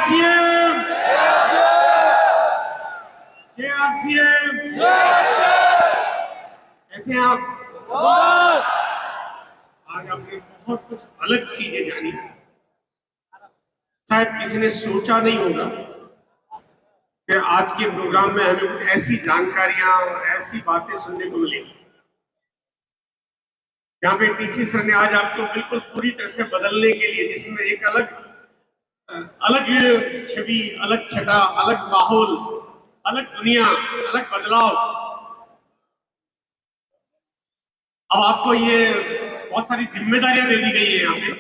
RCM, जय RCM. कैसे हैं आप? आज आपने बहुत कुछ अलग चीजें जानी, शायद किसी ने सोचा नहीं होगा कि आज के प्रोग्राम में हमें कुछ ऐसी जानकारियां और ऐसी बातें सुनने को मिलेंगी जहाँ पे टीसी सर ने आज आपको बिल्कुल पूरी तरह से बदलने के लिए, जिसमें एक अलग छवि, अलग छटा, अलग माहौल, अलग दुनिया, अलग बदलाव। अब आपको ये बहुत सारी जिम्मेदारियां दे दी गई है यहाँ पे।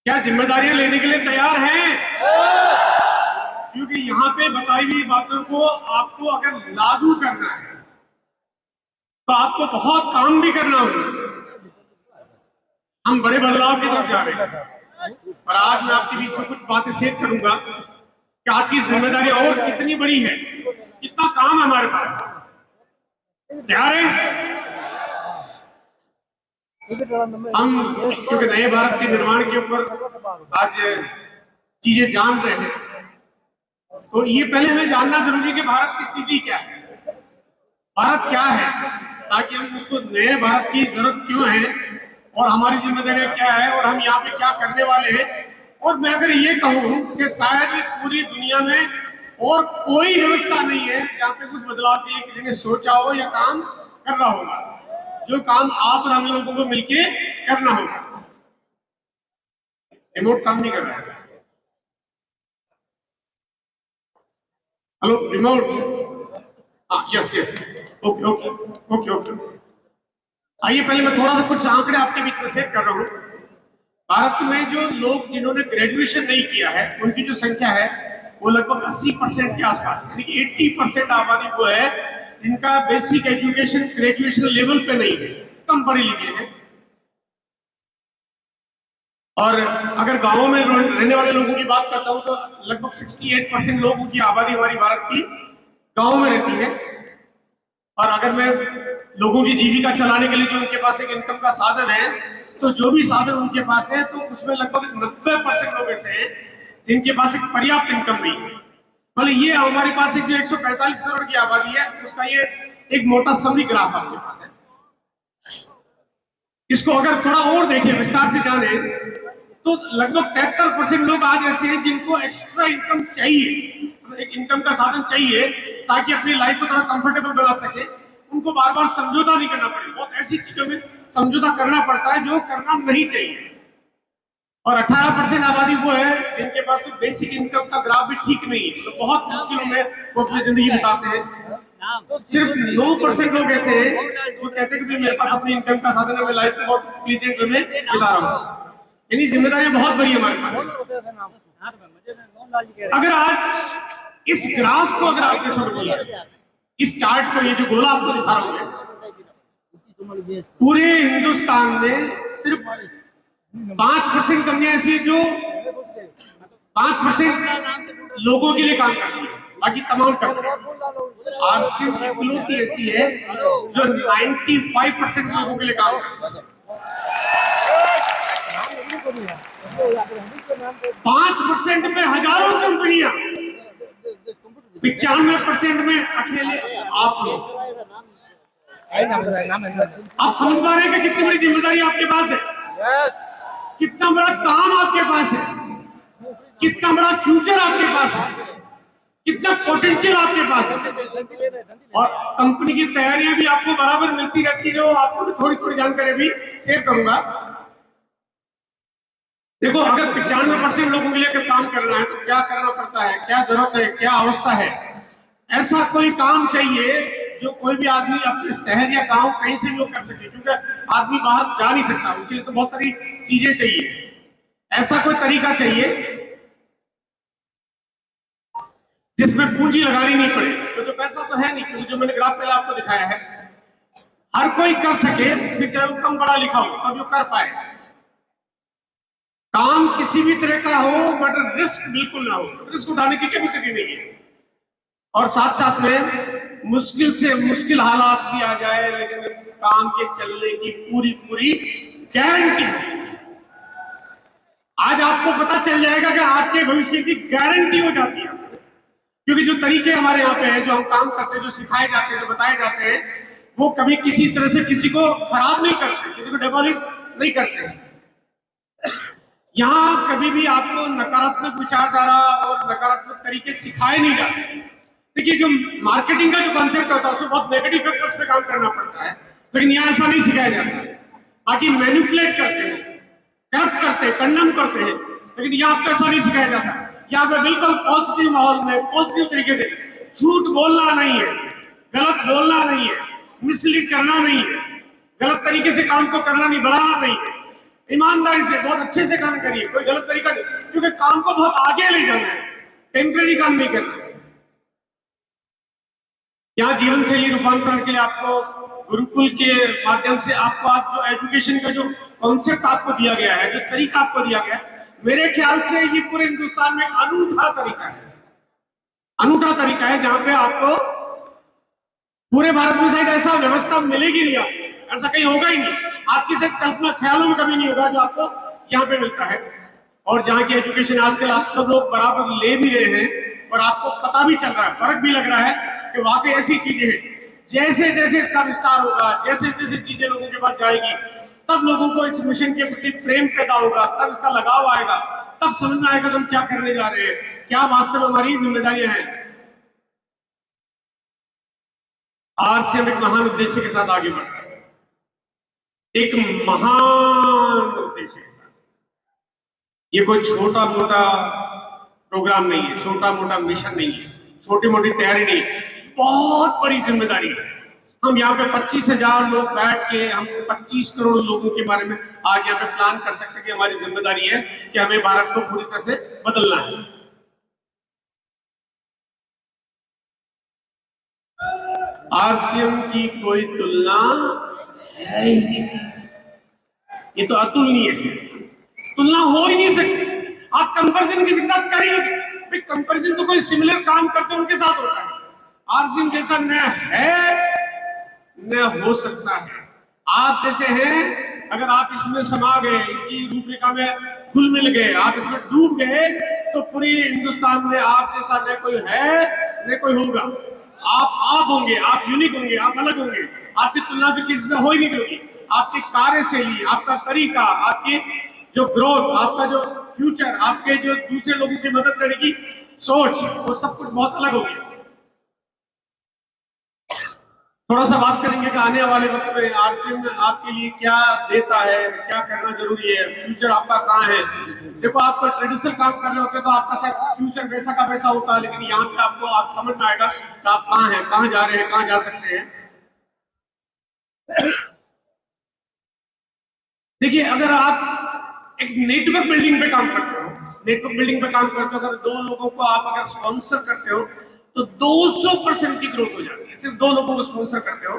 क्या जिम्मेदारियां लेने के लिए तैयार हैं? क्योंकि यहाँ पे बताई हुई बातों को आपको अगर लागू करना है तो आपको बहुत काम भी करना होगा। हम बड़े बदलाव की तरफ जा रहे हैं और आज मैं आपके बीच में कुछ बातें शेयर करूंगा कि आपकी जिम्मेदारी और कितनी बड़ी है, कितना काम है हमारे पास। तैयार हैं? हम क्योंकि नए भारत के निर्माण के ऊपर आज चीजें जान रहे हैं, तो ये पहले हमें जानना जरूरी है कि भारत की स्थिति क्या है, भारत क्या है, ताकि हम उसको नए भारत की जरूरत क्यों है और हमारी जिम्मेदारियां क्या है और हम यहाँ पे क्या करने वाले हैं। और मैं अगर ये कहूँ कि शायद पूरी दुनिया में और कोई व्यवस्था नहीं है जहाँ पे कुछ बदलाव के लिए किसी ने सोचा हो या काम करना होगा, जो काम आप और हम लोगों को मिलके करना होगा। रिमोट काम नहीं कर रहा है। हेलो रिमोट, हाँ yes yes, okay okay okay okay. आइए पहले मैं थोड़ा सा कुछ आंकड़े आपके बीच में शेयर कर रहा हूँ। भारत में जो लोग जिन्होंने ग्रेजुएशन नहीं किया है उनकी जो संख्या है वो लगभग 80% के आसपास, यानी कि 80% आबादी वो है जिनका बेसिक एजुकेशन ग्रेजुएशन लेवल पे नहीं है, कम पढ़े लिखे हैं। और अगर गांवों में रहने वाले लोगों की बात करता हूं तो लगभग 68% लोगों की आबादी हमारी भारत की गांव में रहती है। और अगर मैं लोगों की जीविका चलाने के लिए जो उनके पास एक इनकम का साधन है, तो जो भी साधन उनके पास है तो उसमें लगभग 90% लोग ऐसे हैं जिनके पास एक पर्याप्त इनकम नहीं है। मतलब ये हमारे पास एक जो 145 करोड़ की आबादी है उसका ये एक मोटा समरी ग्राफ आपके पास है। इसको अगर थोड़ा और देखें, विस्तार से जाने, तो लगभग 73% लोग आज ऐसे हैं जिनको एक्स्ट्रा इनकम चाहिए, एक इनकम का साधन चाहिए ताकि अपनी लाइफ को थोड़ा कंफर्टेबल बना सके। उनको बार बार समझौता नहीं करना पड़े, बहुत ऐसी चीजों में समझौता करना पड़ता है जो करना नहीं चाहिए। और 18% आबादी वो है जिनके पास तो बेसिक इनकम का ग्राफ भी ठीक नहीं है, तो बहुत मुश्किलों में वो अपनी जिंदगी बिताते हैं। सिर्फ 9% लोग ऐसे हैं जो कहते हैं कि मेरे पास अपनी इनकम का साधन है, मैं लाइफ को बहुत प्लीजेंट वे में बिता रहा हूँ। यानी जिम्मेदारियां बहुत बड़ी हमारे पास। अगर आज इस ग्राफ को अगर आपने समझ लिया, इस चार्ट को, ये जो गोला आपको दिखा रहा हूं, पूरे हिंदुस्तान में सिर्फ 5% कंपनियां ऐसी है जो 5% लोगों के लिए काम करती है, बाकी तमाम कंपनियां। और सिर्फ इकलौती ऐसी है जो 95% लोगों के लिए काम करती है। 5% में हजारों कंपनियां, 95% में अकेले आप लोग। आप समझ पा रहे हैं कि कितनी बड़ी जिम्मेदारी आपके पास है? कितना बड़ा काम आपके पास है, कितना बड़ा फ्यूचर आपके पास है, कितना पोटेंशियल आपके पास है। और कंपनी की तैयारियां भी आपको बराबर मिलती रहती है, जो आपको भी थोड़ी थोड़ी जानकारी भी शेयर करूंगा। देखो, अगर 95% लोगों के लिए अगर काम करना है तो क्या करना पड़ता है, क्या जरूरत है, क्या अवस्था है। ऐसा कोई काम चाहिए जो कोई भी आदमी अपने शहर या गांव कहीं से भी कर सके, क्योंकि आदमी बाहर जा नहीं सकता, उसके लिए तो बहुत सारी चीजें चाहिए। ऐसा कोई तरीका चाहिए जिसमें पूंजी लगानी नहीं पड़े, क्योंकि पैसा तो है नहीं, क्योंकि जो मैंने ग्राफ पहले आपको दिखाया है हर कोई कर सके, फिर चाहे वो कम बड़ा लिखा हो तब वो कर पाए। काम किसी भी तरह का हो बट रिस्क बिल्कुल ना हो, रिस्क उठाने की कैपेसिटी नहीं है। और साथ साथ में मुश्किल से मुश्किल हालात भी आ जाए लेकिन काम के चलने की पूरी पूरी गारंटी। आज आपको पता चल चल जाएगा कि आपके भविष्य की गारंटी हो जाती है। क्योंकि जो तरीके हमारे यहाँ पे हैं, जो हम काम करते हैं, जो सिखाए जाते हैं, जो बताए जाते हैं, वो कभी किसी तरह से किसी को खराब नहीं करते, किसी को डेमोलिश नहीं करते। यहाँ कभी भी आपको नकारात्मक विचारधारा और नकारात्मक तरीके सिखाए नहीं जाते। देखिए, जो मार्केटिंग का जो कॉन्सेप्ट होता है उसमें बहुत नेगेटिव फैक्टर्स पे काम करना पड़ता है, लेकिन यहाँ ऐसा नहीं सिखाया जाता। बाकी मैनिपुलेट करते हैं, करप्ट करते हैं, कंडम करते हैं, लेकिन यहाँ आपको ऐसा नहीं सिखाया जाता। यहाँ पे बिल्कुल पॉजिटिव माहौल में पॉजिटिव तरीके से झूठ बोलना नहीं है, गलत बोलना नहीं है, मिसलीड करना नहीं है, गलत तरीके से काम को करना नहीं, बढ़ाना नहीं है। ईमानदारी से बहुत अच्छे से काम करिए, कोई गलत तरीका नहीं, क्योंकि काम को बहुत आगे ले जाना है, टेम्परेरी काम नहीं करना है। यहाँ जीवन शैली रूपांतरण के लिए आपको गुरुकुल के माध्यम से आपको आप जो एजुकेशन का जो कॉन्सेप्ट आपको दिया गया है, जो तरीका आपको दिया गया है, मेरे ख्याल से ये पूरे हिंदुस्तान में अनूठा तरीका है, अनूठा तरीका है, जहां पे आपको पूरे भारत में शायद ऐसा व्यवस्था मिलेगी नहीं, आपको ऐसा कहीं होगा ही नहीं, आपकी शायद कल्पना ख्यालों में कभी नहीं होगा जो आपको यहाँ पे मिलता है। और जहाँ की एजुकेशन आजकल आप सब लोग बराबर ले भी रहे हैं और आपको पता भी चल रहा है, फर्क भी लग रहा है कि वाकई ऐसी चीजें हैं। जैसे जैसे इसका विस्तार होगा, जैसे जैसे चीजें लोगों के पास जाएगी, तब लोगों को इस मिशन के प्रति प्रेम पैदा होगा, तब इसका लगाव आएगा, तब समझ में आएगा कि हम क्या करने जा रहे हैं, क्या वास्तव में हमारी जिम्मेदारियां हैं। आज से हम एक महान उद्देश्य के साथ आगे बढ़ रहे हैं, एक महान उद्देश्य के साथ। ये कोई छोटा मोटा प्रोग्राम नहीं है, छोटा मोटा मिशन नहीं है, छोटी मोटी तैयारी नहीं है, बहुत बड़ी जिम्मेदारी है। हम यहाँ पे 25,000 लोग बैठ के हम 25 करोड़ लोगों के बारे में आज यहाँ पे प्लान कर सकते हैं कि हमारी जिम्मेदारी है कि हमें भारत को पूरी तरह से बदलना है। आरसीएम की कोई तुलना है ही नहीं, ये तो अतुलनीय है, तुलना हो ही नहीं सकती। आप कंपैरिजन किसी के साथ कर ही नहीं सकते। कंपैरिजन तो कोई सिमिलर काम करते हैं उनके साथ होता है, आरसीएम जैसा न है न हो सकता है। आप जैसे हैं, अगर आप इसमें समा गए, इसकी रूपरेखा में घुल मिल गए, आप इसमें डूब गए, तो पूरी हिंदुस्तान में आप जैसा न कोई है न कोई होगा। आप होंगे, आप यूनिक होंगे, आप अलग होंगे, आपकी तुलना भी किसी से हो ही नहीं होगी। आपकी कार्यशैली, आपका तरीका, आपकी जो ग्रोथ, आपका जो फ्यूचर, आपके जो दूसरे लोगों की मदद करने की सोच, वो सब कुछ बहुत अलग हो गया। थोड़ा सा बात करेंगे कि आने वाले वक्त में आरसीएम आपके लिए क्या देता है, क्या करना जरूरी है, फ्यूचर आपका कहाँ है। देखो, आप ट्रेडिशनल काम कर रहे होते तो आपका शायद फ्यूचर वैसा का वैसा होता है, लेकिन यहाँ पे आपको आप समझ में आएगा कि आप कहाँ हैं, कहाँ जा रहे हैं, कहाँ जा सकते हैं। देखिए, अगर आप एक नेटवर्क बिल्डिंग पे काम करते हो, नेटवर्क बिल्डिंग पे काम करते हो, अगर 2 लोगों को आप अगर स्पॉन्सर करते हो तो 200% की ग्रोथ हो जाती है। सिर्फ 2 लोगों को स्पॉन्सर करते हो,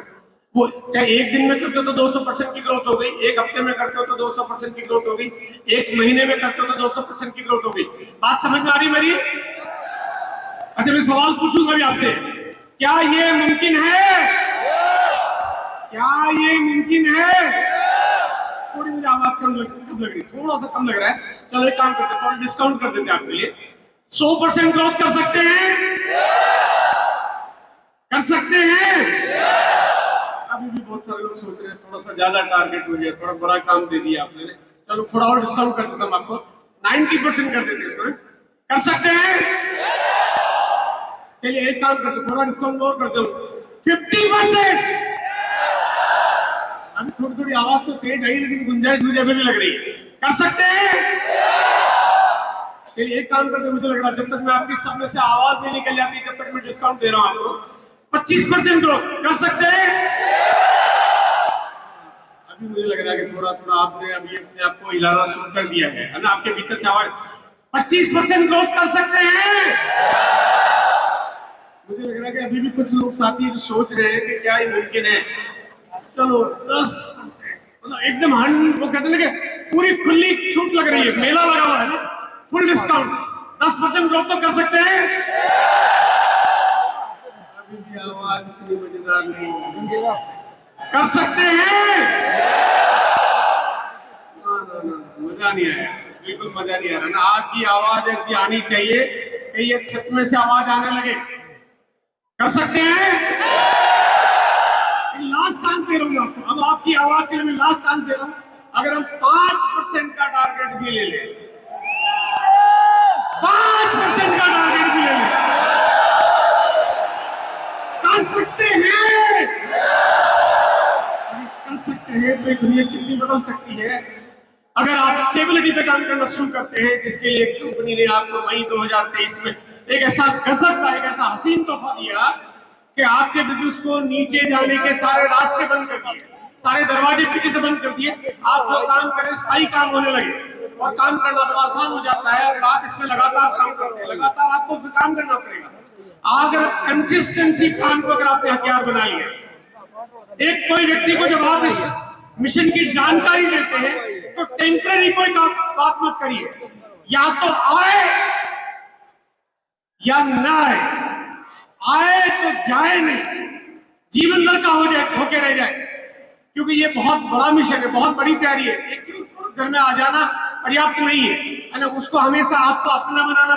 वो चाहे एक दिन में करते हो तो 200% की ग्रोथ हो गई, एक हफ्ते में करते हो तो 200% की ग्रोथ हो गई, एक महीने में करते हो तो 200% की ग्रोथ हो गई। बात समझ में आ रही मेरी? अच्छा, मैं सवाल पूछूंगा भी आपसे, क्या ये मुमकिन है? क्या ये मुमकिन है? थोड़ी मुझे आवाज कम लग रही, थोड़ा सा कम लग रहा है। चलो एक काम करते हैं, थोड़ा डिस्काउंट कर देते हैं आपके लिए। 100% ग्रोथ कर सकते हैं? कर सकते हैं? अभी भी बहुत सारे लोग सोच रहे हैं थोड़ा सा ज्यादा टारगेट हो गया, थोड़ा बड़ा काम दे दिया आपने। चलो थोड़ा और डिस्काउंट कर देता हूं आपको, 90% कर देते हैं इसमें। कर सकते हैं? चलिए एक काम करते, थोड़ा डिस्काउंट और करते हो, 50%। अभी थोड़ी थोड़ी आवाज तो तेज आई, लेकिन गुंजाइश मुझे अभी भी लग रही है। कर सकते हैं? चलिए एक काम करते, मुझे लग रहा है जब तक मैं आपकी सामने से आवाज नहीं निकल जाती, जब तक मैं डिस्काउंट दे रहा हूं आपको, 25% ग्रोथ कर सकते हैं? अभी मुझे लग रहा है कि थोड़ा थोड़ा आपने अभी अपने आपको हिलाना शुरू कर दिया है ना, आपके भीतर से आवाज। 25% ग्रोथ कर सकते हैं? मुझे लग रहा है कि अभी भी कुछ लोग साथी जो सोच रहे हैं कि क्या ये मुमकिन है। चलो 10%, मतलब एकदम वो कहते हैं कि पूरी खुली छूट लग रही है, मेला लगा हुआ है ना, फुल डिस्काउंट। 10% ग्रोथ तो कर सकते हैं? अभी भी आवाज इतनी मजेदार नहीं। कर सकते हैं? ना, मजा नहीं आया, बिल्कुल मजा नहीं आ रहा ना। आपकी आवाज ऐसी आनी चाहिए कि ये छत में से आवाज आने लगे। कर सकते हैं? लास्ट चांस दे रहा हूँ आपको। अब आपकी आवाज के लिए मैं लास्ट चांस दे रहा हूँ। अगर हम 5% का टारगेट भी ले लें, 5% का टारगेट भी ले लें, कर सकते हैं? कर सकते हैं तो दुनिया कितनी बदल सकती है अगर आप स्टेबिलिटी पे काम करना शुरू करते हैं, जिसके लिए कंपनी ने आपको मई 2023 में एक ऐसा गजब का, एक ऐसा हसीन तोहफा दिया कि आपके बिजनेस को नीचे जाने के सारे रास्ते बंद कर दिए, सारे दरवाजे पीछे से बंद कर दिए। आप जो काम करें स्थायी काम होने लगे और काम करना बड़ा आसान हो जाता है। अगर आप इसमें लगातार काम करते हैं, लगातार आपको काम करना पड़ेगा। अगर कंसिस्टेंसी काम को अगर आपने हथियार बना लिया, एक कोई व्यक्ति को जब आप इस मिशन की जानकारी देते हैं तो टेम्पररी कोई बात मत करिए, या तो आए या ना आए, आए तो जाए नहीं, जीवन भर का हो जाए, होके रह जाए, क्योंकि ये बहुत बड़ा मिशन है, बहुत बड़ी तैयारी है। एक घर में आ जाना पर्याप्त नहीं है ना, उसको हमेशा आपको अपना बनाना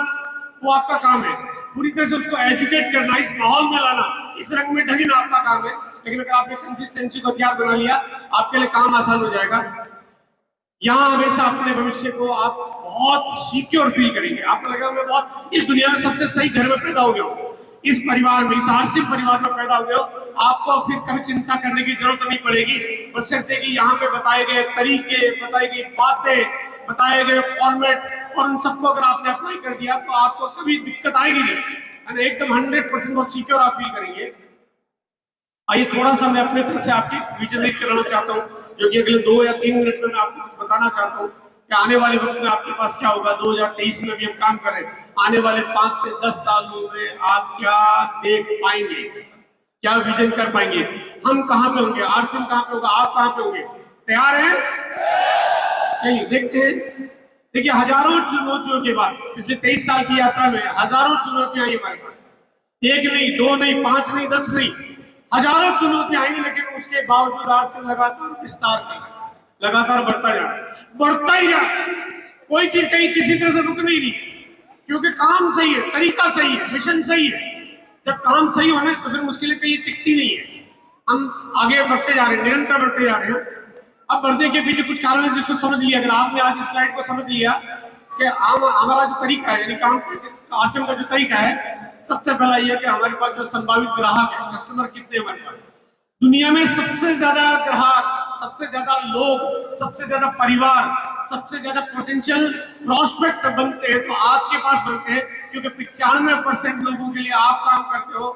वो आपका काम है। पूरी तरह से उसको एजुकेट करना, इस माहौल में लाना, इस रंग में ढलना आपका काम है। लेकिन अगर आपने कंसिस्टेंसी को हथियार बना लिया, आपके लिए काम आसान हो जाएगा। यहाँ हमेशा अपने भविष्य को आप बहुत सिक्योर फील करेंगे। आपको लगेगा मैं बहुत इस दुनिया में सबसे सही घर में पैदा हो गया हूँ, इस परिवार में, इस आर्थिक परिवार में पैदा हो गया हूँ। आपको फिर कभी चिंता करने की जरूरत नहीं पड़ेगी, बशर्ते कि यहाँ पे बताए गए तरीके, बताई गई बातें, बताए गए फॉर्मेट और उन सबको अगर आपने अप्लाई कर दिया तो आपको कभी दिक्कत आएगी नहीं, एकदम 100% बहुत सिक्योर आप फील करेंगे। आइए थोड़ा सा मैं अपने तरफ से आपकी विजन कराना चाहता हूँ, जो कि अगले 2 या 3 मिनट में मैं आपको कुछ बताना चाहता हूँ कि आने वाले वक्त में आपके पास क्या होगा। 2023 में भी हम काम कर रहे हैं, आने वाले 5 से 10 सालों में आप क्या देख पाएंगे, क्या विजन कर पाएंगे, हम कहाँ पे होंगे, आरसीएम कहाँ पे होगा, आप कहाँ पे होंगे। तैयार हैं? चलिए देखते हैं। देखिए, हजारों चुनौतियों के बाद पिछले 23 साल की यात्रा में हजारों चुनौतियां आई हमारे पास, 1 नहीं, 2 नहीं, 5 नहीं, 10 नहीं, हजारों चुनौतियां आई। लेकिन उसके बावजूद आपसे लगातार विस्तार करना, लगातार बढ़ता ही जा। कोई चीज कहीं किसी तरह से रुक नहीं रही, क्योंकि काम सही है, तरीका सही है, मिशन सही है। जब काम सही होना तो फिर मुश्किलें कहीं टिकती नहीं है। हम आगे बढ़ते जा रहे हैं, निरंतर बढ़ते जा रहे हैं। अब बढ़ने के पीछे कुछ कारण है जिसको समझ लिया। अगर आपने आज इस स्लाइड को समझ लिया कि हमारा जो तरीका है, यानी काम आचरण का जो तरीका है, सबसे पहला यह कि हमारे पास जो संभावित ग्राहक है, कस्टमर कितने हमारे पास दुनिया में, सबसे ज्यादा ग्राहक, सबसे ज्यादा लोग, सबसे ज्यादा परिवार, सबसे ज्यादा पोटेंशियल प्रॉस्पेक्ट बनते हैं तो आपके पास बनते हैं, क्योंकि 95% लोगों के लिए आप काम करते हो।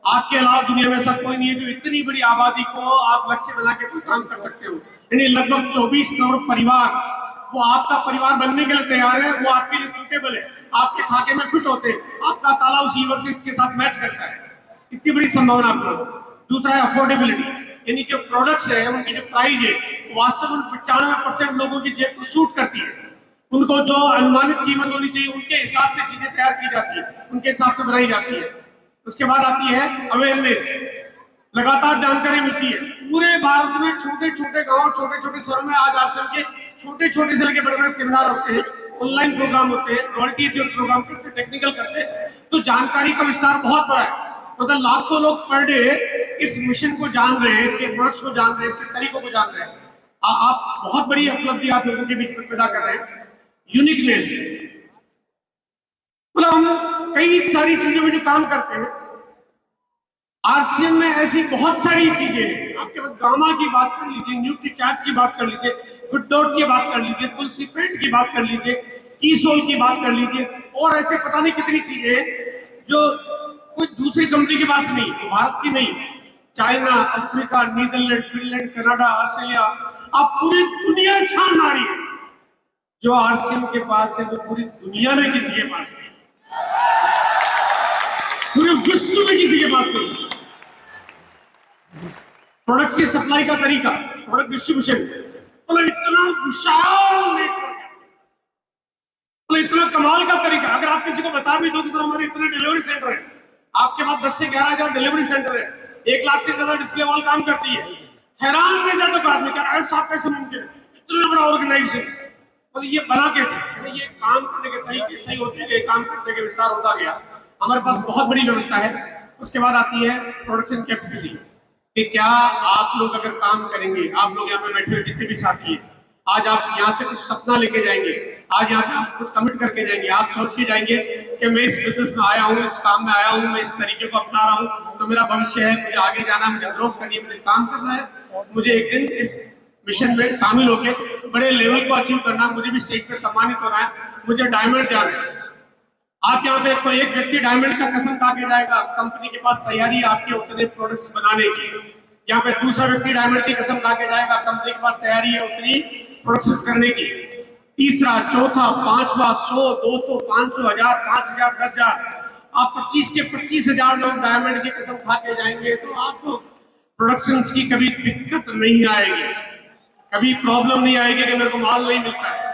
आपके अलावा दुनिया में ऐसा कोई नहीं है जो इतनी बड़ी आबादी को आप लक्ष्य बना के कोई काम कर सकते हो। यानी लगभग 24 करोड़ परिवार, वो आपका परिवार बनने के लिए तैयार है, वो आपके लिए सूटेबल है, आपके खाते में फिट होते हैं, आपका ताला उस यूनिवर्सिटी के साथ मैच करता है। इतनी बड़ी संभावना आपको। दूसरा है अफोर्डेबिलिटी, यानी जो प्रोडक्ट्स है, उनकी जो प्राइस है, वास्तव में 95% लोगों की जेब को सूट करती है। उनको जो अनुमानित कीमत होनी चाहिए उनके हिसाब से चीजें तैयार की जाती है, उनके हिसाब से बनाई जाती है। उसके बाद आती है अवेयरनेस, लगातार जानकारी मिलती है। पूरे भारत में छोटे छोटे गांव, छोटे छोटे शहरों में आज आप सबके छोटे छोटे से लेकर बड़े बड़े सेमिनार होते हैं, ऑनलाइन प्रोग्राम होते हैं, रॉयल्टी प्रोग्राम करते, टेक्निकल करते हैं। तो जानकारी का विस्तार बहुत बड़ा है। मतलब लाखों लोग पर डे इस मिशन को जान रहे हैं, इसके प्रोडक्ट्स को जान रहे हैं, इसके तरीकों को जान रहे हैं। आप बहुत बड़ी उपलब्धि आप लोगों के बीच में पैदा कर रहे हैं। यूनिकनेस, मतलब हम कई सारी चीजों में जो काम करते हैं, आरसीएम में ऐसी बहुत सारी चीजें हैं। आपके पास गामा की बात कर लीजिए, न्यूट्रीचार्ज की बात कर लीजिए, गुड डॉट की बात कर लीजिए, तुलसी पेंट की बात कर लीजिए, कीसोल की बात कर लीजिए, और ऐसे पता नहीं कितनी चीजें हैं जो कोई दूसरी कंपनी के पास नहीं, भारत की नहीं, China, Africa, Netherland, Finland, Canada, Australia, आप पूरी दुनिया छान मारी है। जो आरसीएम के पास है वो पूरी दुनिया में किसी के पास नहीं, पूरे विश्व में किसी के पास नहीं। प्रोडक्ट्स की सप्लाई का तरीका, प्रोडक्ट डिस्ट्रीब्यूशन, मतलब इतना विशाल नेटवर्क, मतलब इतना कमाल का तरीका। अगर आप किसी को बता भी दो कि सर हमारे इतने डिलीवरी सेंटर है, आपके पास 10 से 11,000 डिलीवरी सेंटर है, 1 लाख से ज्यादा डिस्प्ले वॉल काम करती है, हैरान रह जाता है आदमी, क्या ऐसा कैसे मुमकिन है, इतना बड़ा ऑर्गेनाइजेशन, और ये बना कैसे? तरीके सही होते गए, काम करते गए, विस्तार होता गया, हमारे पास बहुत बड़ी व्यवस्था है। उसके बाद आती है प्रोडक्शन कैपेसिटी, कि क्या आप लोग अगर काम करेंगे, आप लोग यहाँ पे बैठे हुए जितने भी साथी हैं, आज आप यहाँ से कुछ सपना लेके जाएंगे, आज यहाँ पे आप कुछ कमिट करके जाएंगे, आप सोच के जाएंगे कि मैं इस बिजनेस में आया हूँ, इस काम में आया हूँ, मैं इस तरीके को अपना रहा हूँ तो मेरा भविष्य है, मुझे आगे जाना है, मुझे ग्रोथ करनी है, मुझे काम करना है, मुझे एक दिन इस मिशन में शामिल होकर बड़े लेवल को अचीव करना, मुझे भी स्टेज पे सम्मानित होना है, मुझे डायमंड जाना है। आप यहाँ पे कोई एक व्यक्ति डायमंड का कसम खा के जाएगा, कंपनी के पास तैयारी है आपके उतने प्रोडक्ट्स बनाने की। यहाँ पे दूसरा व्यक्ति डायमंड की कसम खा के जाएगा, कंपनी के पास तैयारी है उतनी प्रोडक्ट्स करने की। तीसरा, चौथा, पांचवा, 100, 200, 500, 1000, 5000, 10000, आप 25 के 25,000 लोग डायमंड की कसम खा के जाएंगे तो आपको प्रोडक्शन की कभी दिक्कत नहीं आएगी, कभी प्रॉब्लम नहीं आएगी कि मेरे को माल नहीं मिलता है,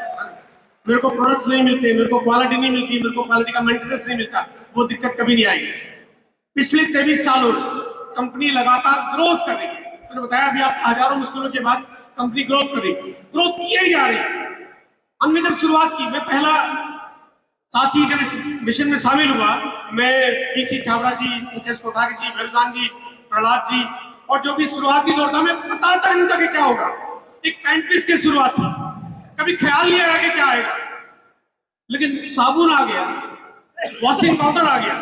मेरे को प्रोडक्ट्स नहीं मिलते, मेरे को क्वालिटी नहीं मिलती, मेरे को क्वालिटी का मेंटेनेंस नहीं मिलता, वो दिक्कत कभी नहीं आएगी। पिछले 23 सालों कंपनी लगातार ग्रोथ कर रही है। मैंने बताया अभी आप हजारों मुश्किलों के बाद कंपनी ग्रोथ कर रही है, ग्रोथ की ही जा रही है। हमने जब शुरुआत की, मैं पहला साथी जब इस मिशन में शामिल हुआ, मैं पीसी छाबड़ा जी, मुकेश कोठारी जी, वेलदान जी, प्रहलाद जी, और जो भी शुरुआती दौर था, मैं पता था नहीं था कि क्या होगा। एक पैंट्रीज की शुरुआत थी, कभी ख्याल नहीं आया कि क्या आएगा, लेकिन साबुन आ गया, वॉशिंग पाउडर आ गया,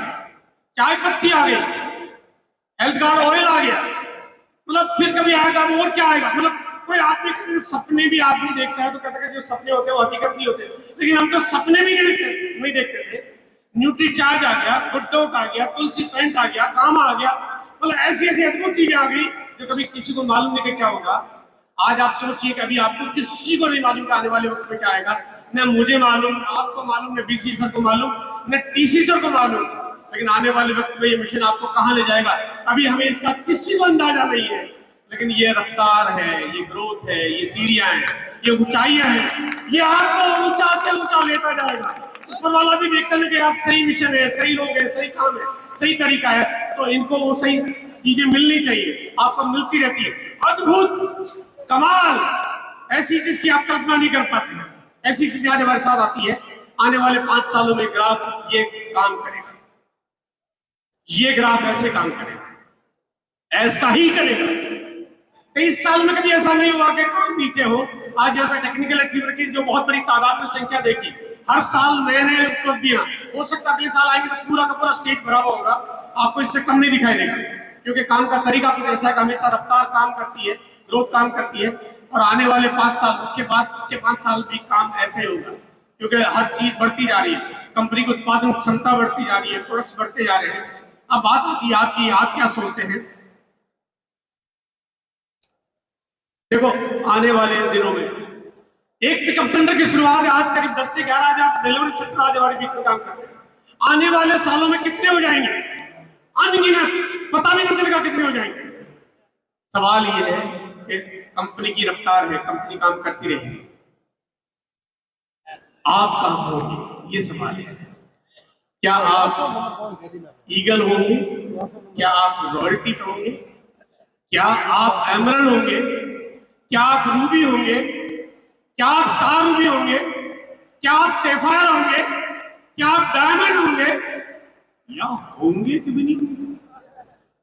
चाय पत्ती आ गई, हेल्थ गार्ड ऑयल आ गया, मतलब फिर कभी आएगा और क्या आएगा। मतलब कोई आदमी सपने भी आदमी देखता है तो कहता है जो सपने होते हैं वो हकीकत नहीं होते, लेकिन हम तो सपने भी नहीं देखते थे। न्यूट्री चार्ज आ गया, गुड डाउट आ गया, तुलसी पेंट आ गया, काम आ गया, मतलब ऐसी ऐसी अद्भुत चीजें आ गई जो कभी किसी को मालूम नहीं कि क्या होगा। आज आप सोचिए, कभी आपको किसी को नहीं मालूम कि आने वाले वक्त में क्या आएगा, न मुझे मालूम, आपको मालूम, न बीसी सर को मालूम, न टीसी सर को मालूम, लेकिन आने वाले वक्त में ये मिशन आपको कहां ले जाएगा अभी हमें इसका किसी को अंदाजा नहीं है। लेकिन ये रफ्तार है, ये ग्रोथ है, ये सीढ़ियां हैं, ये ऊंचाइयां हैं, ये आपको ऊंचा से ऊंचा लेता जाएगा। ऊपर वाला भी देखता है कि आप सही मिशन है, सही लोग हैं, सही काम है, सही तरीका है, तो इनको वो सही चीजें मिलनी चाहिए, आपको मिलती रहती है। अद्भुत, कमाल, ऐसी चीज की आप कल्पना नहीं कर पाते हैं, ऐसी चीज आज हमारे साथ आती है। आने वाले 5 सालों में ग्राफ ये काम करेगा, ये ग्राफ ऐसे काम करेगा, ऐसा ही करेगा। 23 साल में कभी ऐसा नहीं हुआ कि काम नीचे हो। आज यहाँ पे टेक्निकल अचीवर की जो बहुत बड़ी तादाद में संख्या देखी, हर साल नए नए उपलब्धियां, हो सकता है अगले साल आएंगे तो पूरा का पूरा स्टेज भरा हुआ होगा, आपको इससे कम नहीं दिखाई देगा, क्योंकि काम का तरीका कुछ ऐसा है, हमेशा रफ्तार काम करती है, ग्रोथ काम करती है। और आने वाले 5 साल, उसके बाद के 5 साल भी काम ऐसे होगा, क्योंकि हर चीज बढ़ती जा रही है, कंपनी की उत्पादन क्षमता बढ़ती जा रही है, प्रोडक्ट्स बढ़ते जा रहे हैं। अब बात आती है आपकी, आप क्या सोचते हैं? देखो, आने वाले दिनों में एक पिकअप सेंटर की शुरुआत आज करीब 10 से 11,000 डिलीवरी सेंटर आज हमारे बीच में काम करते हैं। आने वाले सालों में कितने हो जाएंगे? अनगिनत, पता भी नहीं चलेगा कितने हो जाएंगे। सवाल ये है कि कंपनी की रफ्तार है, कंपनी काम करती रहेगी, आप कहां होंगे, ये सवाल है। क्या आप ईगल होंगे? क्या आप रॉयल्टी पे होंगे? क्या आप एमरल्ड होंगे? क्या आप रूबी होंगे? क्या आप स्टार रूबी होंगे? क्या आप सैफायर होंगे? क्या आप डायमंड होंगे? या होंगे कि भी नहीं?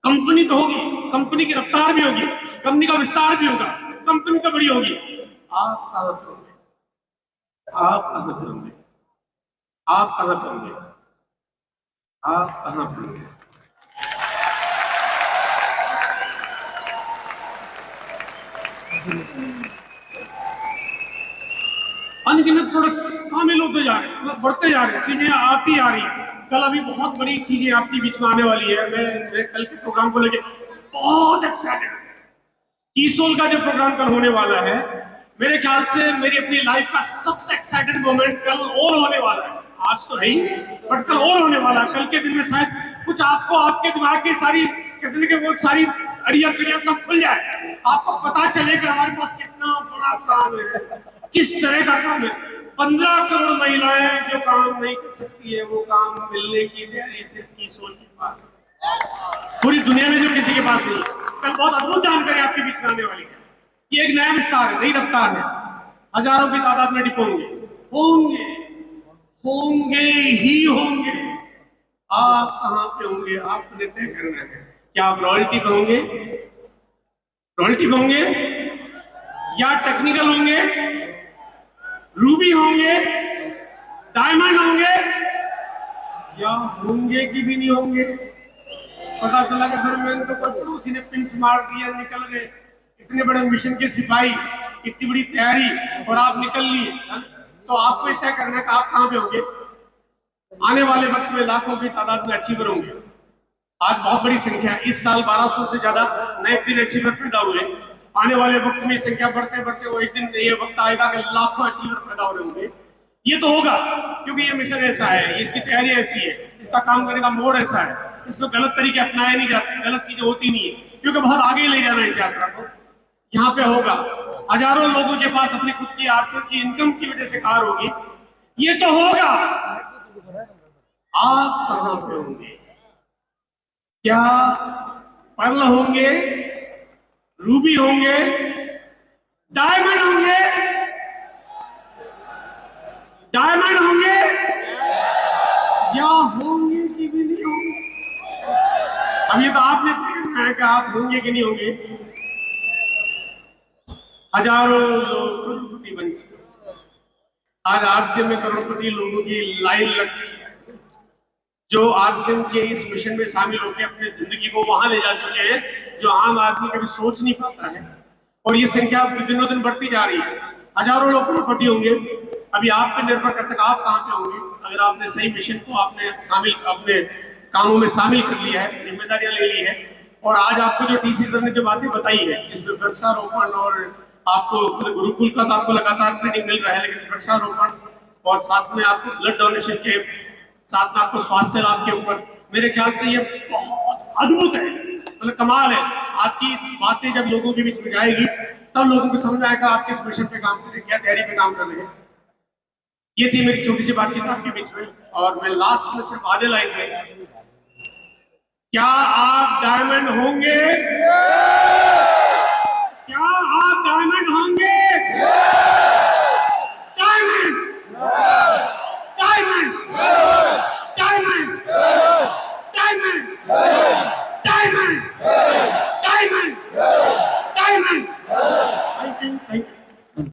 कंपनी तो होगी, कंपनी की रफ्तार भी होगी, कंपनी का विस्तार भी होगा, कंपनी तो बड़ी होगी। आप कहां पर होंगे? आप कहां पर होंगे? आप कहां पर होंगे? आप कहां पर होंगे? अनगिनत प्रोडक्ट्स शामिल होते जा रहे हैं, मतलब बढ़ते जा रहे हैं, चीजें आती आ रही है। कल अभी बहुत बड़ी चीजें आपके बीच में आने वाली है। मैं कल के प्रोग्राम को लेके बहुत एक्साइटेड हूं। कीसोल का जो प्रोग्राम कल होने वाला है, मेरे ख्याल से मेरी अपनी लाइफ का सबसे एक्साइटेड मोमेंट कल और होने वाला है। आज तो है ही, बट कल और होने वाला है। कल के दिन में शायद कुछ आपको, आपके दिमाग की सारी कहते हैं कि वो सारी अड़िया कड़िया सब खुल जाए, आपको पता चले कि हमारे पास कितना बड़ा काम है, किस तरह का काम है। 15 करोड़ महिलाएं जो काम नहीं कर सकती है, वो काम मिलने की तैयारी सिर्फ कीसोल के पास, पूरी दुनिया में जो किसी के पास नहीं। कल बहुत अद्भुत जानकारी आपके बीच में आने वाली है। ये एक नया विस्तार है, नई रफ्तार है, हजारों की तादाद में डिपो होंगे, होंगे ही होंगे। आप कहां पे होंगे आपने तय करना है। क्या आप रॉयल्टी पे होंगे, रॉयल्टी पे होंगे, या टेक्निकल होंगे, रूबी होंगे, डायमंड होंगे, या होंगे कि भी नहीं होंगे। पता चला कि फिर मैंने तो पड़ोसी ने पिंच मार दिया, निकल गए। इतने बड़े मिशन के सिपाही, इतनी बड़ी तैयारी, और आप निकल लिए। तो आपको तय करना है कि आप कहां पे होंगे। आने वाले वक्त में लाखों की तादाद में अचीवर होंगे। आज बहुत बड़ी संख्या है, इस साल 1200 से ज्यादा नए प्रीन अचीवर पैदा हुए। आने वाले वक्त में संख्या बढ़ते बढ़ते वो एक दिन ये वक्त आएगा कि लाखों अचीवर पैदा हो रहे होंगे। ये तो होगा क्योंकि ये मिशन ऐसा है, इसकी तैयारी ऐसी है, इसका काम करने का मोड ऐसा है, इसमें गलत तरीके अपनाए नहीं जाते, गलत चीजें होती नहीं है, क्योंकि बहुत आगे ले जाना है इस यात्रा को। यहाँ पे होगा, हजारों लोगों के पास अपनी खुद की आर्थिक की इनकम की वजह से कार होगी। ये तो होगा, आप कहां पे होंगे। क्या पर्ल होंगे, रूबी होंगे, डायमंड होंगे, डायमंड होंगे, या होंगे कि भी नहीं होंगे। अब ये तो आपने तय करना है कि आप होंगे कि नहीं होंगे। हजारों लोग करोड़पति बन चुके। आज आरसीएम में करोड़पति लोगों की लाइन लग गई है, जो आरसीएम के इस मिशन में शामिल होकर अपनी जिंदगी को वहां ले जा चुके हैं जो आम आदमी कभी सोच नहीं पाता है। और ये संख्या दिनों दिन बढ़ती जा रही है, हजारों लोग करोड़पति होंगे। अभी आप पे निर्भर करता है आप कहां पे होंगे। अगर आपने सही मिशन को आपने शामिल अपने कामों में शामिल कर लिया है, जिम्मेदारियां ले ली है, और आज आपको जो डीसी सर ने जो बातें बताई है, जिसमें वृक्षारोपण और आपको गुरुकुल का तो आपको लगातार ट्रेनिंग मिल रहा है, लेकिन वृक्षारोपण और साथ में आपको ब्लड डोनेशन के साथ में आपको स्वास्थ्य लाभ के ऊपर, मेरे ख्याल से ये बहुत अद्भुत है, मतलब कमाल है। आपकी बातें जब लोगों के बीच में जाएगी तब लोगों को समझ आएगा आप किस मिशन पे काम कर रहे हैं, क्या तैयारी पे काम कर रहे हैं। ये थी मेरी छोटी सी बातचीत आपके बीच में, और मैं लास्ट में सिर्फ आधे लाइन में, क्या आप डायमंड होंगे।